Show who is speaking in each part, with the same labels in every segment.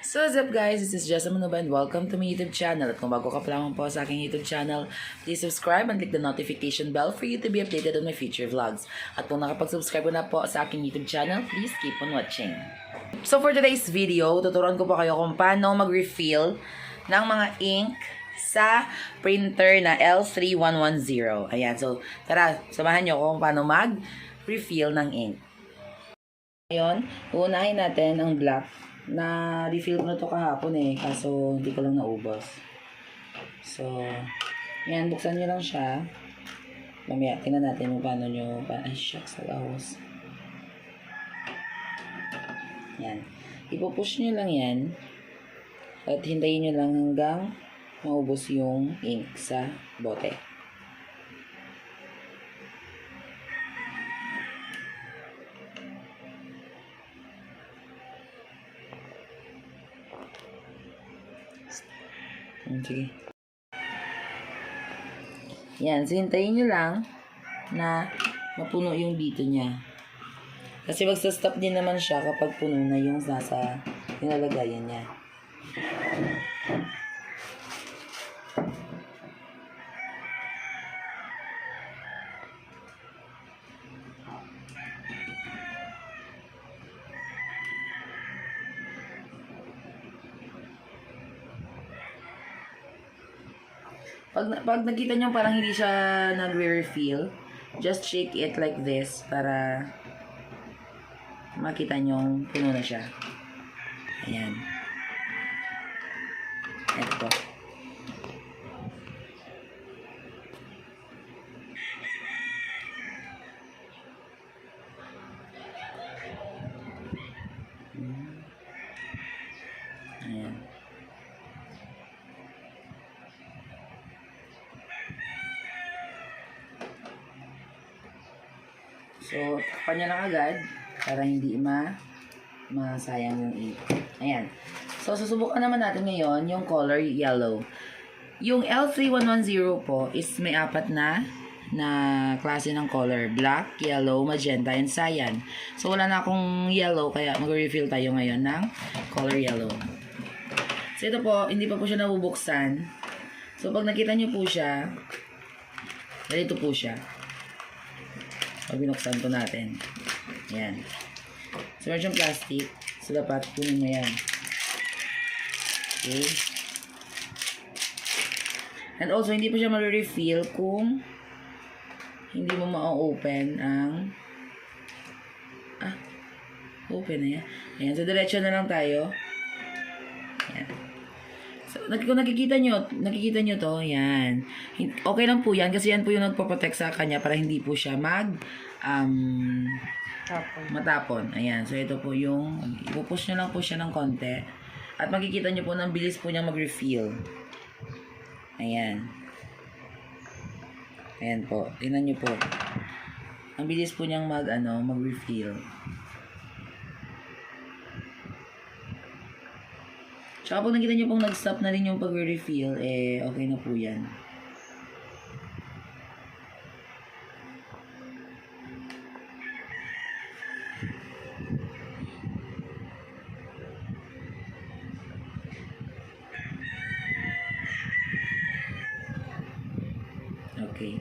Speaker 1: So what's up guys, this is Jessa Manuba and welcome to my YouTube channel. At kung bago ka pa lamang po sa aking YouTube channel, please subscribe and click the notification bell for you to be updated on my future vlogs. At kung nakapag-subscribe na po sa aking YouTube channel, please keep on watching. So for today's video, tuturuan ko po kayo kung paano mag-refill ng mga ink sa printer na L3110. Ayan, so tara, samahan nyo kung paano mag-refill ng ink. Ngayon, uunahin natin ang black. Na-refill ko na to kahapon kaso hindi ko lang naubos. So, yan, buksan nyo lang siya. Mamaya, tingnan natin kung paano nyo, ay shucks, nag-ahos. Yan. Ipupush nyo lang yan. At hintayin nyo lang hanggang maubos yung ink sa bote. Sige. Yan, so hintayin nyo lang na mapuno yung dito niya. Kasi magsa-stop din naman siya kapag puno na yung nasa nilalagayan niya. Pag nakita nyo parang hindi siya nagre-refill, just shake it like this para makita nyo puno na siya. Ayan. Ito. Ayan. So, takpan niya lang agad para hindi masayang yung ink. Ayan. So, susubukan naman natin ngayon yung color yellow. Yung L3110 po is may apat na klase ng color. Black, yellow, magenta, and cyan. So, wala na akong yellow kaya mag-refill tayo ngayon ng color yellow. So, ito po, hindi pa po siya nabubuksan. So, pag nakita nyo po siya, ganito po siya. Pag binuksan po natin. Ayan. So, meron siyang plastic. So, dapat kunin mo yan. Okay. And also, hindi pa siya ma-refill kung hindi mo ma-open ang open na yan. Ayan. So, diretso na lang tayo. Ayan. So, kung nakikita nyo to, yan. Okay lang po yan kasi yan po yung nagpo-protect sa kanya para hindi po siya matapon. Ayan. So, ito po yung, ipupush nyo lang po siya ng konti. At makikita nyo po na bilis po niyang mag-refill. Ayan. Ayan po. Tingnan nyo po. Ang bilis po niyang mag-refill. Tsaka pag nakita nyo pong nag-stop na rin yung pag-refill, okay na po yan. Okay.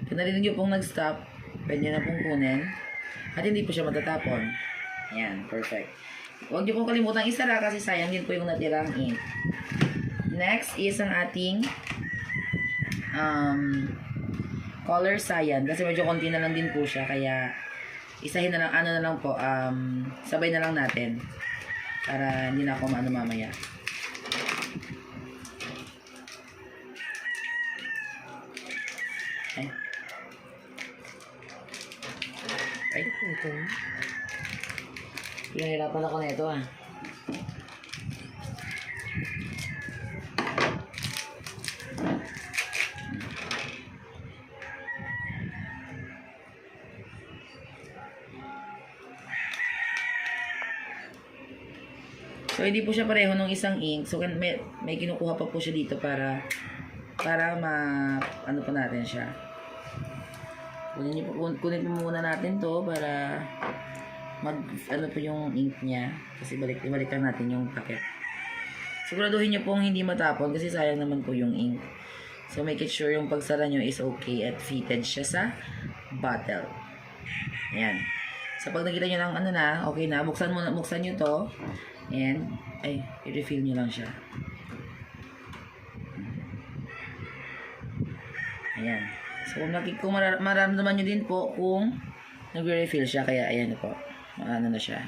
Speaker 1: Kung narinig nyo pong nag-stop, pwede na pong kunin. At hindi po siya matatapon. Ayan, perfect. Huwag niyo pong kalimutan isara kasi sayang din po yung natirang ink. Next is ang ating color cyan. Kasi medyo konti na lang din po siya. Kaya isahin na lang, na lang po, sabay na lang natin. Para hindi na ako mamaya. Ay, ito. Pinahirapan ako na ito So, hindi po siya pareho ng isang ink. So, may kinukuha pa po siya dito para ano pa natin siya. Kunin po muna natin to para ano po yung ink niya. Kasi balik lang natin yung packet. Siguraduhin nyo pong hindi matapon kasi sayang naman po yung ink. So, make it sure yung pagsara nyo is okay at fitted siya sa bottle. Ayan. So, pag nakita nyo ng ano na, okay na, buksan nyo to. And, i-refill nyo lang siya. Ayan. So, kung mararamdaman nyo din po kung nagre-refill siya, kaya ayan na po. Ano na siya.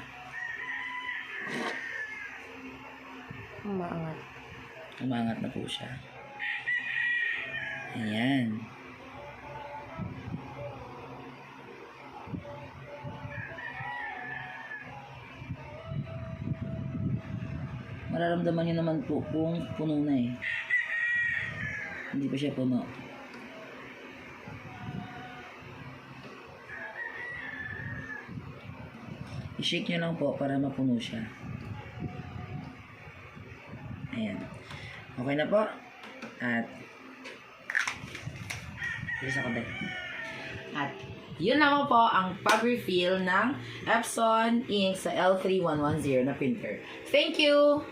Speaker 2: Umaangat.
Speaker 1: Umangat na po siya. Ayan. Mararamdaman nyo naman po kung puno na eh. Hindi pa siya puno. I-shake nyo lang po para mapuno siya. Ayan. Okay na po. At yun naman po ang pag-refill ng Epson ink sa L3110 na printer. Thank you!